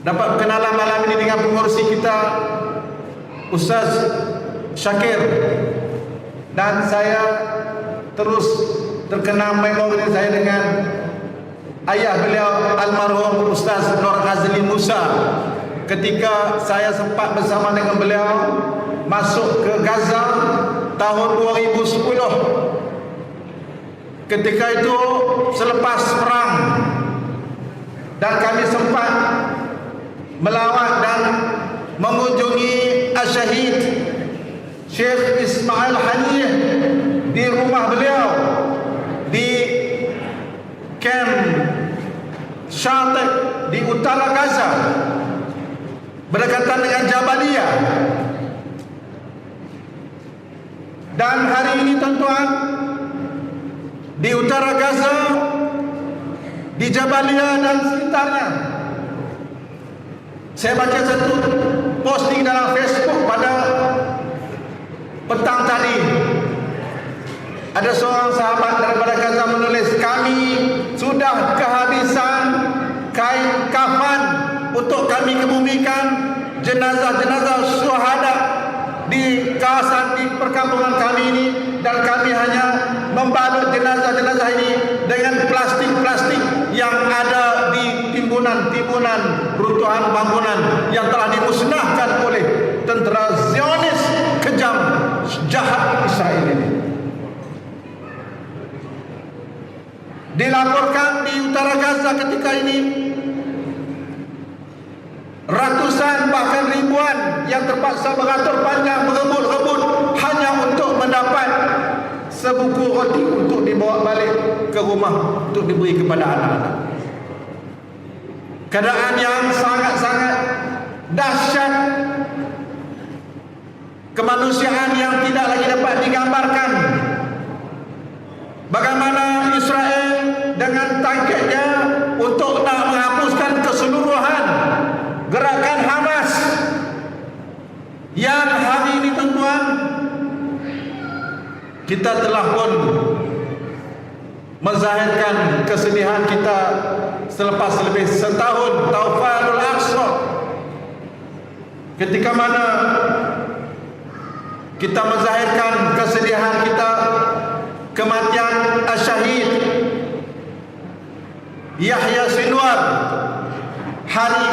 dapat berkenalan malam ini dengan pengurusi kita Ustaz Syakir, dan saya terus terkenang memori saya dengan ayah beliau almarhum Ustaz Nur Azli Musa. Ketika saya sempat bersama dengan beliau masuk ke Gaza tahun 2010. Ketika itu selepas perang, dan kami sempat melawat dan mengunjungi Al-Syahid Syekh Ismail Haniyeh di rumah beliau di Camp Shataq di utara Gaza berdekatan dengan Jabaliyah. Dan hari ini tuan-tuan, di utara Gaza, di Jabaliyah dan sekitarnya, saya baca satu posting dalam Facebook pada petang tadi. Ada seorang sahabat daripada Gaza menulis, kami sudah kehabisan kain kafan untuk kami kebumikan jenazah-jenazah syuhada di kawasan di perkampungan kami ini, dan kami hanya membalut jenazah-jenazah ini dengan plastik-plastik yang ada di timbunan-timbunan runtuhan bangunan yang telah dimusnahkan oleh tentera Zionis kejam jahat Israel ini. Dilaporkan di utara Gaza ketika ini ratusan bahkan ribuan yang terpaksa mengatur panjang berebut-rebut hanya untuk mendapat sebuku roti untuk dibawa balik ke rumah untuk diberi kepada anak-anak. Keadaan yang sangat-sangat dahsyat, kemanusiaan yang tidak lagi dapat digambarkan. Bagaimana Israel dengan targetnya untuk nak menghapuskan keseluruhan gerakan Hamas yang hari ini tuan-tuan kita telah pun menzahirkan kesedihan kita selepas lebih setahun Taufanul Aqsa, ketika mana kita menzahirkan kesedihan kita kematian Al-Syahid Yahya Sinwar hari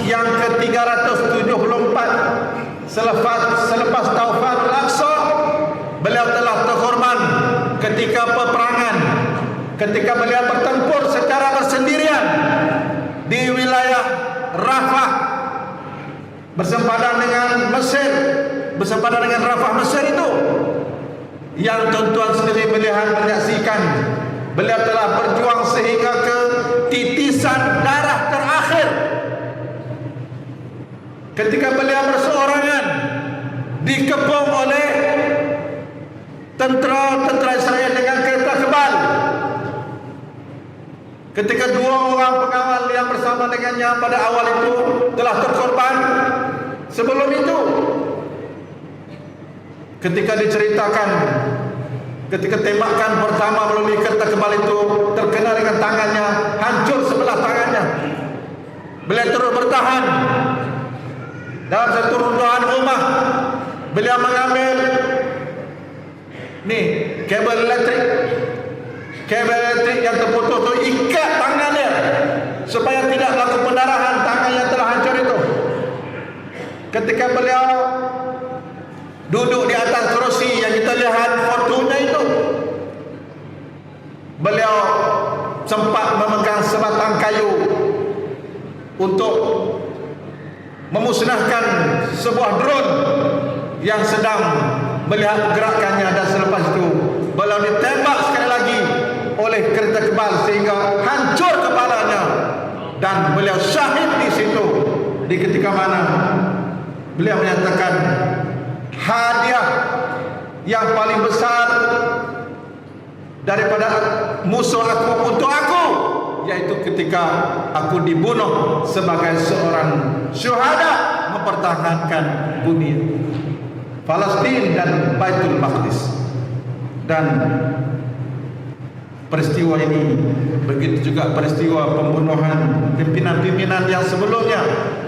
yang ke-374 selepas Taufanul Aqsa. Beliau telah terkorban ketika peperangan, ketika beliau bertempur secara bersendirian di wilayah Rafah bersempadan dengan Mesir, bersempadan dengan Rafah Mesir itu, yang tuan-tuan sendiri melihat, menyaksikan beliau telah berjuang sehingga ke titisan darah terakhir. Ketika beliau berseorangan dikepung oleh tentera Israel dengan kereta kebal, ketika dua orang pengawal yang bersama dengannya pada awal itu telah terkorban. Sebelum itu, ketika diceritakan, ketika tembakan pertama melalui kereta kebal itu terkena dengan tangannya, hancur sebelah tangannya, beliau terus bertahan. Dalam satu runtuhan rumah, beliau mengambil kabel elektrik yang terputus itu, ikat tangannya supaya tidak berlaku pendarahan tangan yang telah hancur itu. Ketika beliau duduk di atas kerusi yang kita lihat fotonya itu, beliau sempat memegang sebatang kayu untuk memusnahkan sebuah drone yang sedang melihat gerakannya, dan selepas itu beliau ditembak sekali lagi oleh kereta kebal sehingga hancur kepalanya, dan beliau syahid di situ. Di ketika mana beliau menyatakan, hadiah yang paling besar daripada musuh aku untuk aku, yaitu ketika aku dibunuh sebagai seorang syuhada mempertahankan bumi Palestina dan Baitul Maqdis. Dan peristiwa ini. Begitu juga peristiwa pembunuhan pimpinan-pimpinan yang sebelumnya,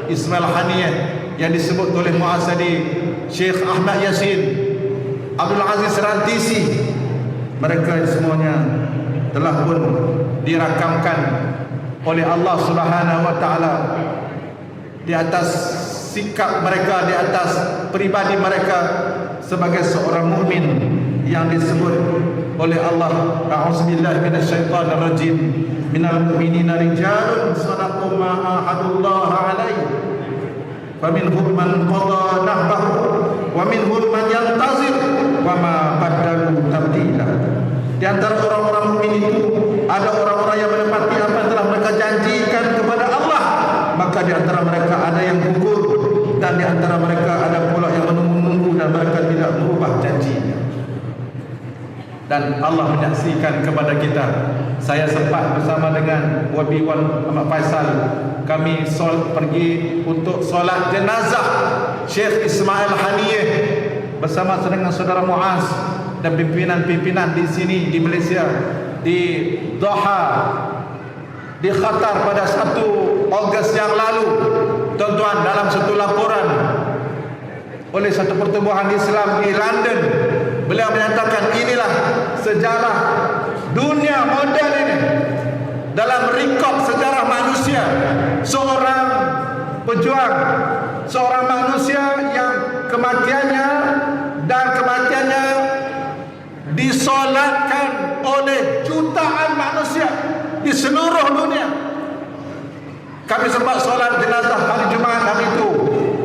Ismail Haniyeh yang disebut oleh Muazzadi, Syekh Ahmad Yasin, Abdul Aziz Rantisi. Mereka semuanya telah pun dirakamkan oleh Allah Subhanahu wa taala di atas sikap mereka, di atas pribadi mereka sebagai seorang mukmin yang disebut oleh Allah, a'udzubillahi minasyaitonir rajim, minal mu'minina rijalun sadaqu ma ahadullah alaihi faminhum man qada nahbahu wa minhum man yantazir wa ma badalu tabdila. Di antara orang-orang mukmin itu ada orang-orang yang menepati apa yang telah mereka janjikan kepada Allah, maka di antara mereka ada yang gugur, dan di antara mereka ada pula yang menunggu-nunggu dan mereka tidak merubah janjinya. Dan Allah menyaksikan kepada kita. Saya sempat bersama dengan Wabi Wan Ahmad Faisal, kami pergi untuk solat jenazah Syekh Ismail Haniyeh bersama dengan saudara Muaz dan pimpinan-pimpinan di sini di Malaysia, di Doha, di Qatar pada 1 Ogos yang lalu. Tuan-tuan, dalam satu laporan oleh satu pertubuhan Islam di London, beliau menyatakan inilah sejarah dunia moden ini. Dalam rekod sejarah manusia, seorang pejuang, seorang manusia yang kematiannya disolatkan oleh jutaan manusia di seluruh dunia. Kami sempat solat jenazah hari Jumaat hari itu,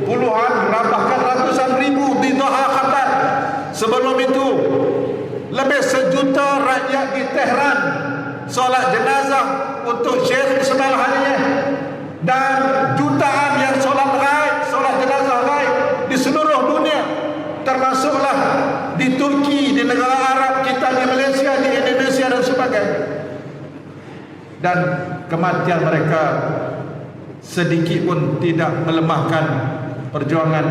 puluhan bahkan ratusan ribu di Doha, Qatar. Sebelum itu lebih 1 juta rakyat di Tehran solat jenazah untuk Syekh Ismail Haniyeh, dan jutaan yang solat jenazah gaib di seluruh dunia, termasuklah di Turki, di negara Arab, kita di Malaysia, di Indonesia dan sebagainya. Dan kematian mereka sedikit pun tidak melemahkan perjuangan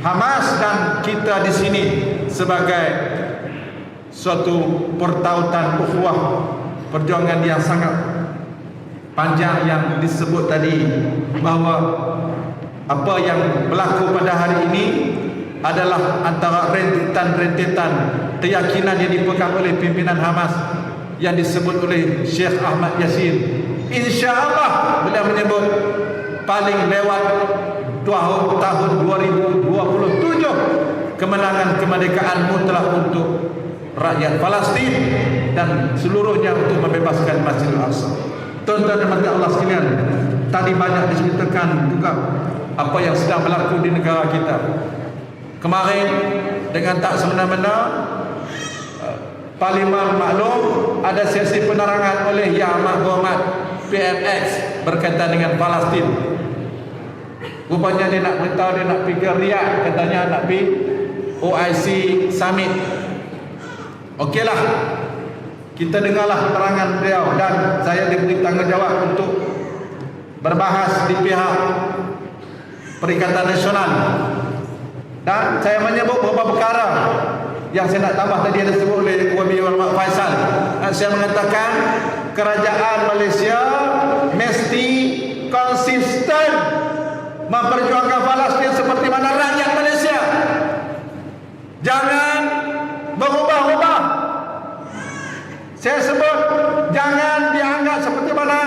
Hamas dan kita di sini sebagai suatu pertautan ukhuwah, perjuangan yang sangat panjang yang disebut tadi, bahawa apa yang berlaku pada hari ini adalah antara rentetan-rentetan keyakinan yang dipegang oleh pimpinan Hamas yang disebut oleh Syekh Ahmad Yasin. InsyaAllah beliau menyebut paling lewat tahun 2027 kemenangan kemerdekaan mutlak untuk rakyat Palestin dan seluruhnya untuk membebaskan Masjidil Aqsa. Tuan-tuan dan puan Allah sekalian, tadi banyak diceritakan juga apa yang sedang berlaku di negara kita. Kemarin dengan tak semena-mena Parlimen maklum ada sesi penerangan oleh Yang Amat Berhormat PMX berkaitan dengan Palestin. Rupanya dia nak beritahu, dia nak pergi Riyadh, katanya nak pergi OIC Summit. Okeylah, kita dengarlah keterangan beliau, dan saya diberi tanggungjawab untuk berbahas di pihak Perikatan Nasional. Dan saya menyebut beberapa perkara yang saya nak tambah tadi ada disebut oleh Wabi Wan Ahmad Faisal. Saya mengatakan kerajaan Malaysia mesti konsisten memperjuangkan Palestin seperti mana rakyat Malaysia. Jangan berubah-ubah. Saya sebut jangan dianggap seperti mana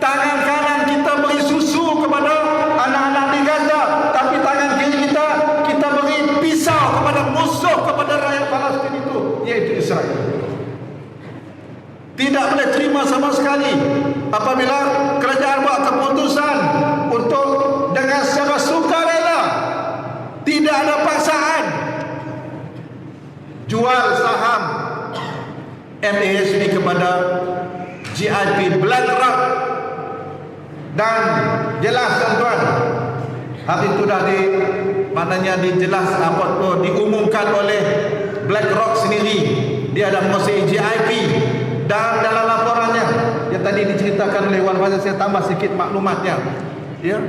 tangan kanan kita beri susu kepada anak-anak di Gaza, tapi tangan kiri kita beri pisau kepada musuh, kepada rakyat Palestin itu, yaitu Israel. Tidak boleh terima sama sekali apabila kerajaan buat keputusan untuk dengan secara sukarela, tidak ada paksaan, jual saham MAHB kepada GIP BlackRock. Dan jelas tuan-tuan, hari itu dah dijelas apa tu diumumkan oleh BlackRock sendiri, dia ada menguasai GIP. Dan dalam laporannya yang tadi diceritakan oleh Wan Fazil, saya tambah sedikit maklumatnya, ya.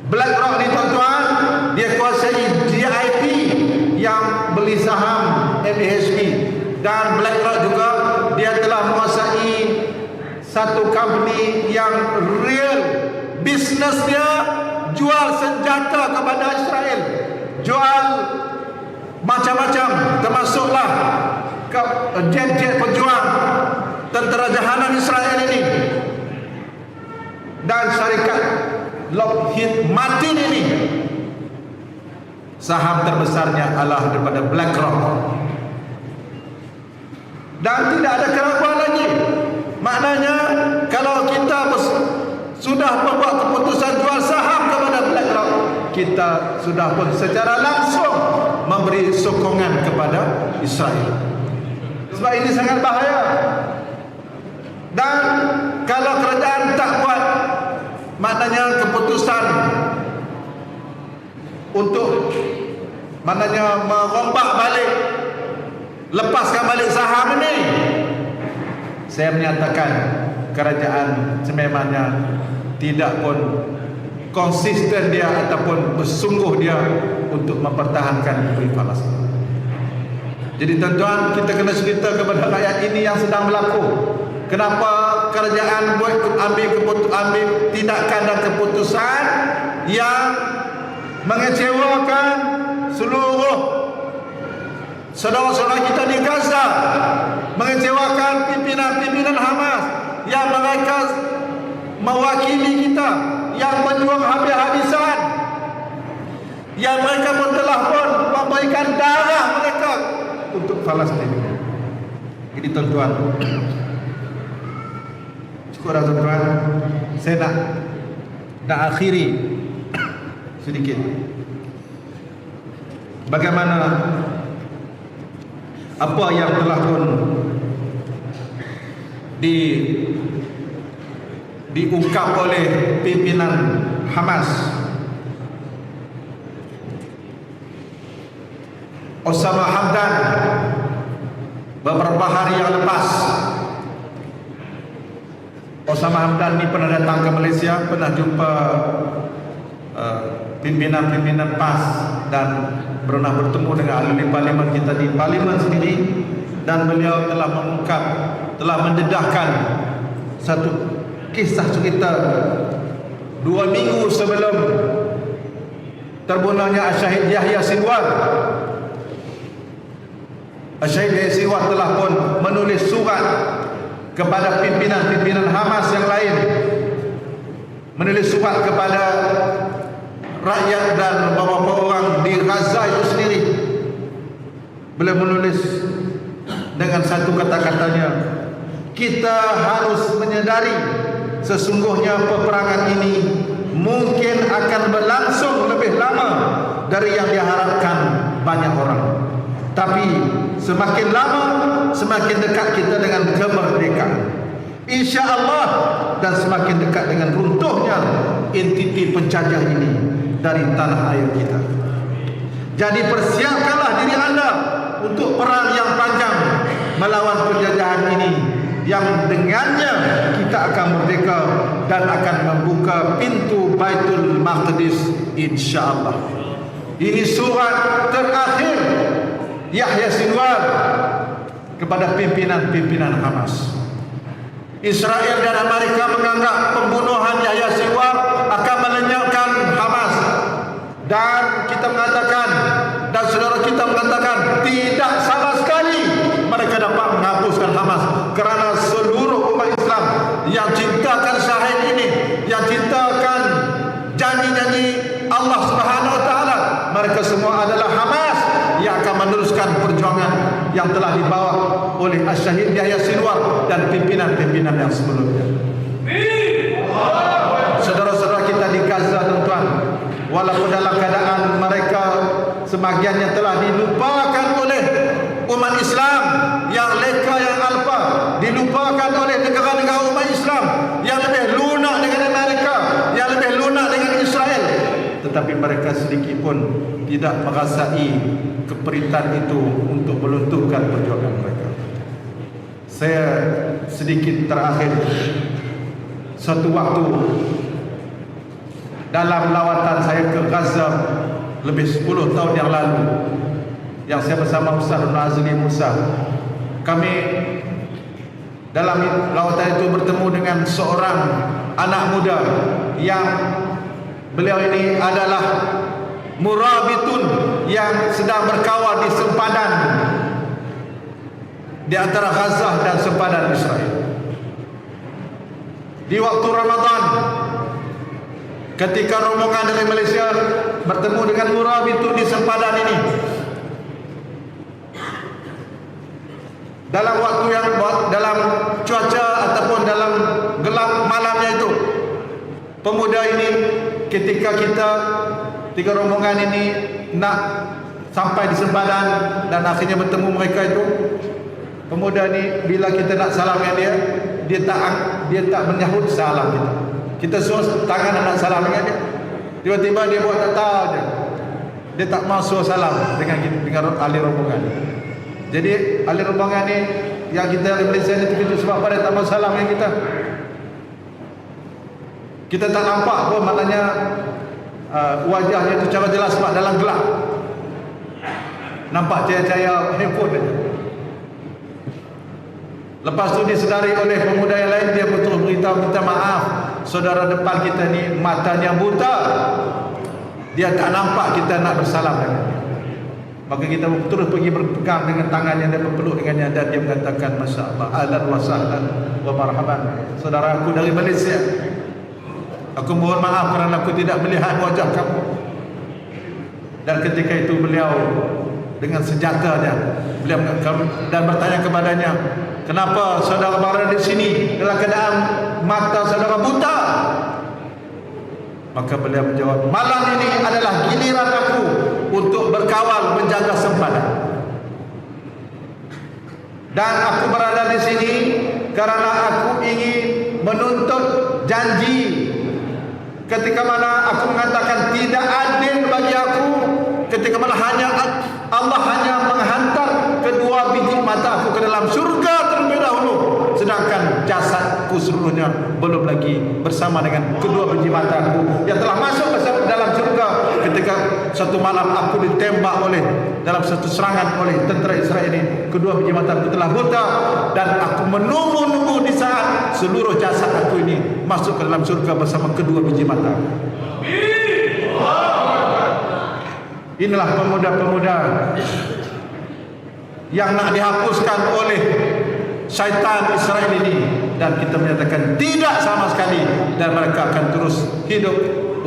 BlackRock ni tuan-tuan, dia kuasai GIP yang beli saham MAHB, dan BlackRock juga dia telah menguasai satu company yang real bisnes dia jual senjata kepada Israel, jual macam-macam, termasuklah jet-jet pejuang tentera jahanam Israel ini. Dan syarikat Lockheed Martin ini saham terbesarnya adalah daripada BlackRock. Dan tidak ada keraguan lagi. Maknanya kalau kita sudah membuat keputusan jual saham kepada BlackRock, kita sudah pun secara langsung memberi sokongan kepada Israel. Sebab ini sangat bahaya. Dan kalau kerajaan tak buat, maknanya keputusan untuk maknanya merombak balik, lepaskan balik saham ini, saya menyatakan kerajaan sememangnya tidak pun konsisten dia ataupun bersungguh dia untuk mempertahankan negeri Palestin. Jadi tuan-tuan, kita kena cerita kepada rakyat ini yang sedang berlaku. Kenapa kerajaan ambil tindakan dan keputusan yang mengecewakan seluruh saudara-saudara kita di Gaza, mengecewakan pimpinan-pimpinan Hamas yang mereka mewakili kita, yang berjuang habis-habisan, yang mereka pun telah pun memberikan darah mereka untuk Palestin. Jadi tuan-tuan, cukup dah tuan-tuan, saya nak akhiri sedikit bagaimana apa yang telah pun diungkap oleh pimpinan Hamas, Osama Hamdan, beberapa hari yang lepas. Osama Hamdan ni pernah datang ke Malaysia, pernah jumpa pimpinan-pimpinan PAS dan pernah bertemu dengan ahli parlimen kita di parlimen sendiri, dan beliau telah mengungkap, telah mendedahkan satu kisah cerita 2 minggu sebelum terbunuhnya Syahid Yahya Sinwar. Syahid Yahya Sinwar telah pun menulis surat kepada pimpinan-pimpinan Hamas yang lain, menulis surat kepada rakyat dan beberapa orang di Gaza itu sendiri. Beliau menulis dengan satu kata-katanya, kita harus menyadari sesungguhnya peperangan ini mungkin akan berlangsung lebih lama dari yang diharapkan banyak orang. Tapi semakin lama, semakin dekat kita dengan kemerdekaan, insya-Allah, dan semakin dekat dengan runtuhnya entiti penjajah ini dari tanah air kita. Jadi persiapkanlah diri anda untuk perang yang panjang melawan penjajahan ini, yang dengannya kita akan merdeka dan akan membuka pintu Baitul Maqdis, insya-Allah. Ini surat terakhir Yahya Sinwar kepada pimpinan-pimpinan Hamas. Israel dan Amerika menganggap pembunuhan Yahya Sinwar akan melenyapkan Hamas, dan kita mengatakan, dan saudara kita mengatakan, tidak sama sekali mereka dapat menghapuskan Hamas, kerana seluruh umat Islam yang cintakan syahid ini, yang cintakan janji-janji Allah Subhanahu Wa Taala, mereka semua adalah Hamas yang akan meneruskan perjuangan yang telah dibawa oleh Syahid Yahya Sinwar dan pimpinan-pimpinan yang sebelumnya. Saudara-saudara kita di Gaza, tuan-tuan, walaupun dalam keadaan mereka sebagiannya telah dilupakan oleh umat Islam yang leka, yang alfa, dilupakan oleh negara-negara umat Islam yang lebih lunak dengan Amerika, yang lebih lunak dengan Israel, tetapi mereka sedikit pun tidak merasai keperitan itu untuk melunturkan perjuangan mereka. Saya sedikit terakhir, satu waktu dalam lawatan saya ke Gaza lebih 10 tahun yang lalu, yang saya bersama Ustaz Nazli Musa, kami dalam lawatan itu bertemu dengan seorang anak muda yang beliau ini adalah murabitun yang sedang berkawal di sempadan di antara Gaza dan sempadan Israel. Di waktu Ramadan, ketika rombongan dari Malaysia bertemu dengan murabitun di sempadan ini, dalam waktu yang dalam cuaca ataupun dalam gelap malamnya itu, pemuda ini ketika kita tiga rombongan ini nak sampai di sempadan dan akhirnya bertemu mereka itu, pemuda ini bila kita nak salam dengan dia tak menyahut salam kita. Kita suruh tangan nak salam dengan dia, tiba-tiba dia buat tak tahu je. Dia tak mau suruh salam dengan ahli rombongan. Jadi ahli rombongan ni yang kita di Malaysia ni terkejut sebab apa dia tak mau salam dengan kita. Kita tak nampak pun maknanya wajahnya itu cara jelas sebab dalam gelap. Nampak cahaya-cahaya handphone saja. Lepas tu disedari oleh pemuda yang lain, dia betul beritahu, minta maaf, saudara depan kita ni matanya buta, dia tak nampak kita nak bersalam dengan dia. Maka kita terus pergi berpegang dengan tangannya dan berpeluk dengannya, dan dia mengatakan, Masya Allah, ahlan wa sahlan wa marhaban, saudara aku dari Malaysia, aku mohon maaf kerana aku tidak melihat wajah kamu. Dan ketika itu beliau dengan senjatanya, beliau dan bertanya kepadanya, kenapa saudara berada di sini dalam keadaan mata saudara buta? Maka beliau menjawab, malam ini adalah giliran aku untuk berkawal menjaga sempadan. Dan aku berada di sini karena aku ingin menuntut janji. Ketika mana aku mengatakan tidak adil bagi aku, ketika mana Allah hanya menghantar kedua biji mata aku ke dalam surga terlebih dahulu, sedangkan jasadku seluruhnya belum lagi bersama dengan kedua biji mata aku yang telah masuk ke dalam surga ketika satu malam aku ditembak dalam satu serangan oleh tentera Israel ini. Kedua biji mata aku telah buta dan aku menunggu-nunggu di saat seluruh jasad aku ini masuk ke dalam surga bersama kedua biji mata aku. Inilah pemuda-pemuda yang nak dihapuskan oleh syaitan Israel ini, dan kita menyatakan tidak sama sekali, dan mereka akan terus hidup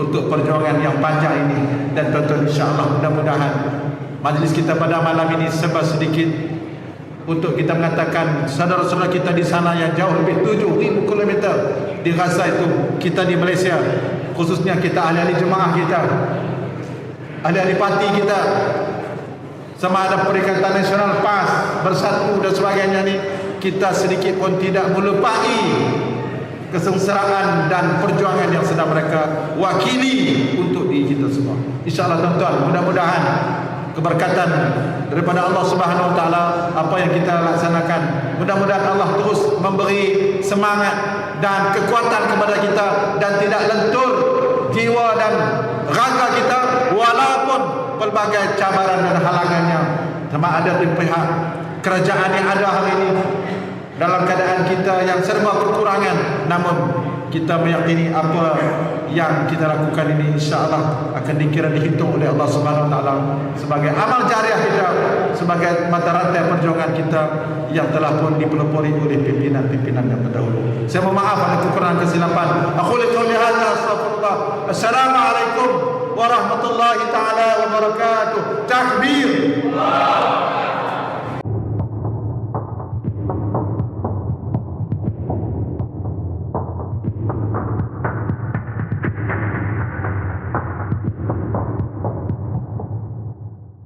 untuk perjuangan yang panjang ini. Dan tuan-tuan, insya-Allah mudah-mudahan majlis kita pada malam ini serba sedikit untuk kita mengatakan saudara-saudara kita di sana yang jauh lebih 7,000 km di Gaza itu, kita di Malaysia khususnya, kita ahli-ahli jemaah kita, ahli-ahli parti kita, sama ada Perikatan Nasional, PAS, Bersatu dan sebagainya ni, kita sedikit pun tidak melupai kesengsaraan dan perjuangan yang sedang mereka wakili untuk diri kita semua. InsyaAllah tuan-tuan, mudah-mudahan keberkatan daripada Allah Subhanahu Wa Taala apa yang kita laksanakan, mudah-mudahan Allah terus memberi semangat dan kekuatan kepada kita, dan tidak lentur jiwa dan raga kita walaupun pelbagai cabaran dan halangannya, sama ada di pihak kerajaan yang ada hari ini dalam keadaan kita yang serba kekurangan. Namun kita meyakini apa yang kita lakukan ini insya-Allah akan dikira dihitung oleh Allah Subhanahu Wa Taala sebagai amal jariah kita, sebagai mata rantai perjuangan kita yang telah pun dipelopori oleh pimpinan-pimpinan yang terdahulu. Saya mohon maaf atas kekurangan kesilapan. Aku qouli hadza astaghfirullah. Assalamualaikum warahmatullahi taala wabarakatuh. Takbir.